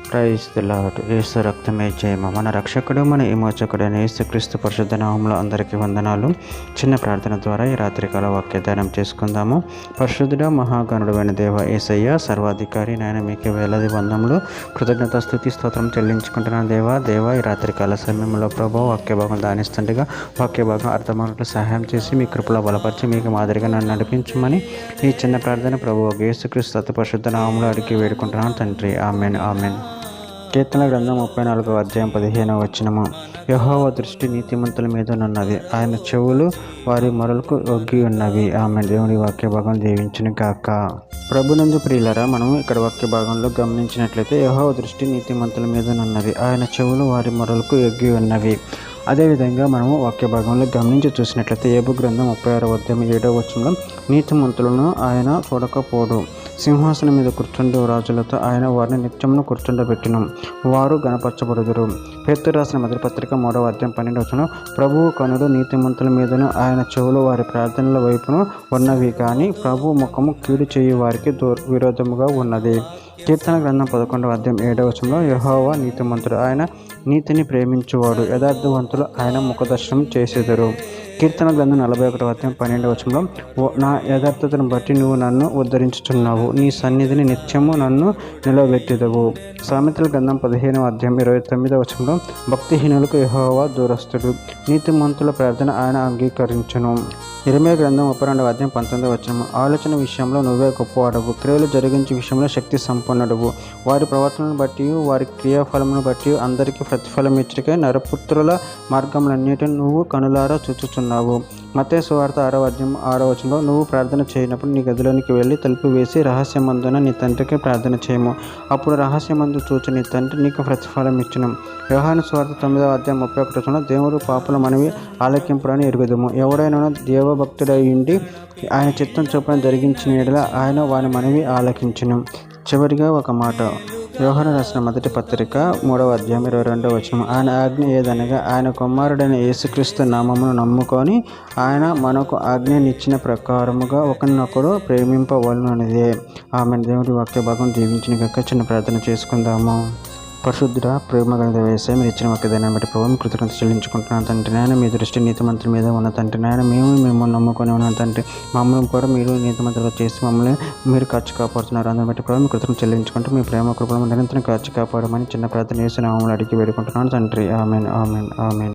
Praise the lord. యేసు రక్తమే జయము. మన రక్షకుడు, మన విమోచకుడైన యేసుక్రీస్తు పరిశుద్ధ నామములో అందరికీ వందనాలు. చిన్న ప్రార్థన ద్వారా ఈ రాత్రికాల వాక్యదానం చేసుకుందాము. పరిశుద్ధుడ మహాగణుడైన దేవ యేసయ్య, సర్వాధికారి నాయన, మీకే వేలాది వందములు, కృతజ్ఞత స్తుతి స్తోత్రం చెల్లించుకుంటున్నాను. దేవ ఈ రాత్రికాల సమయంలో ప్రభు వాక్య భాగం దానిస్తుండగా వాక్య భాగం అర్థమైనట్లు సహాయం చేసి మీ కృపలో బలపరిచి మీకు మాదిరిగా నన్ను నడిపించమని ఈ చిన్న ప్రార్థన ప్రభు యేసుక్రీస్తు అతి పరిశుద్ధ నామములో అడిగి వేడుకుంటున్నాను తండ్రి. Amen amen. కీర్తన గ్రంథం 34వ అధ్యాయం 15వ వచనము. యెహోవా దృష్టి నీతిమంతుల మీద ఉన్నది, ఆయన చెవులు వారి మొరలకు ఒగ్గి ఉన్నవి. ఆమె దేవుని వాక్య భాగం దీవించును గాక. ప్రభునందు ప్రియులరా, మనం ఇక్కడ వాక్య భాగంలో గమనించినట్లయితే యెహోవా దృష్టి నీతిమంతుల మీద ఉన్నది, ఆయన చెవులు వారి మొరలకు ఒగ్గి ఉన్నవి. అదేవిధంగా మనము వాక్య భాగంలో గమనించి చూసినట్లయితే యోబు గ్రంథం 36వ అధ్యాయం 7వ వచనంలో, నీతిమంతులను ఆయన చూడకపోడు, సింహాసనం మీద కూర్చుండే రాజులతో ఆయన వారిని నిత్యమును కూర్చుండబెట్టును, వారు గణపరచబడుదురు. పేతురు రాసిన మొదటి పత్రిక 3వ అధ్యాయం 12వ వచనం, ప్రభువు కనులు నీతిమంతుల మీదను ఆయన చెవులు వారి ప్రార్థనల వైపును ఉన్నవి, కానీ ప్రభు ముఖము కీడు చేయు వారికి విరోధముగా ఉన్నది. కీర్తన గ్రంథం 11వ అధ్యాయం 7వ వచనంలో, యెహోవా నీతిమంతుడు, ఆయన నీతిని ప్రేమించువాడు, యథార్థవంతులు ఆయన ముఖదర్శనం చేసేదరు. కీర్తన గ్రంథం 41వ అధ్యాయం 12వ వచనంలో, నా యథార్థతను బట్టి నువ్వు నన్ను ఉద్ధరించుచున్నావు, నీ సన్నిధిని నిత్యము నన్ను నిలబెట్టెదవు. సామెతల గ్రంథం 15వ అధ్యాయం 29వ వచనంలో, భక్తిహీనులకు యెహోవా దూరస్తుడు, నీతిమంతుల ప్రార్థన ఆయన అంగీకరించును. ఇర్మీయా గ్రంథం 32వ అధ్యాయం 19వ వచనం, ఆలోచన విషయంలో నువ్వే గొప్పవాడవు, క్రియలు జరిగించే విషయంలో శక్తి సంపన్నుడవు, వారి ప్రవర్తనను బట్టి వారి క్రియాఫలమును బట్టి అందరికీ ప్రతిఫలం ఇచ్చటికై నరపుత్రుల మార్గములన్నిటిని నువ్వు కనులారా చూచుచున్నావు. మత్తయి సువార్త 6వ అధ్యాయం 6వ వచనంలో, నువ్వు ప్రార్థన చేయనప్పుడు నీ గదిలోనికి వెళ్ళి తలుపు వేసి రహస్యమందున నీ తండ్రికి ప్రార్థన చేయము, అప్పుడు రహస్యమందు చూచి నీ తండ్రి నీకు ప్రతిఫలం ఇచ్చును. యోహాను సువార్త 9వ అధ్యాయం 31వ వచనంలో, దేవుడు పాపుల మనవి ఆలకింపులని ఎరుగుదుము, ఎవడైనా దేవభక్తుడై ఉండి ఆయన చిత్తం చొప్పున జరిగించిన యెడల ఆయన వాని మనవి ఆలకించును. చివరిగా ఒక మాట, యోహాను రాసిన మొదటి పత్రిక 3వ అధ్యాయం 22వ వచనం, ఆయన ఆజ్ఞ ఏదనగా ఆయన కుమారుడైన యేసుక్రీస్తు నామమును నమ్ముకొని ఆయన మనకు ఆజ్ఞనిచ్చిన ప్రకారముగా ఒకరినొకడు ప్రేమింపవలననిదే. ఆమె దేవుడి వాక్య భాగం దీవించిన గాక. చిన్న ప్రార్థన చేసుకుందాము. పరిశుద్ధుడ, ప్రేమ గల యేసయ్య, మీరు ఇచ్చిన వాక్యదాన్ని బట్టి ప్రభు కృతజ్ఞత చెల్లించుకుంటున్నాను తండ్రి. నాయన, మీ దృష్టి నీతిమంతుల మీద ఉన్న తండ్రి. నాయన, మేము నమ్ముకొని ఉన్నాం తండ్రి. మమ్మల్ని కూడా మీరు నీతిమంతులుగా చేసి మమ్మల్ని మీరు కాచి కాపాడుతున్నారు. అందుని బట్టి ప్రభు కృతజ్ఞత చెల్లించుకుంటూ మీ ప్రేమ కృపను నిరంతరం కాచి కాపాడమని చిన్న ప్రార్థన చేసి నామములో అడిగి వేడుకుంటున్నాను తండ్రి. Amen amen amen.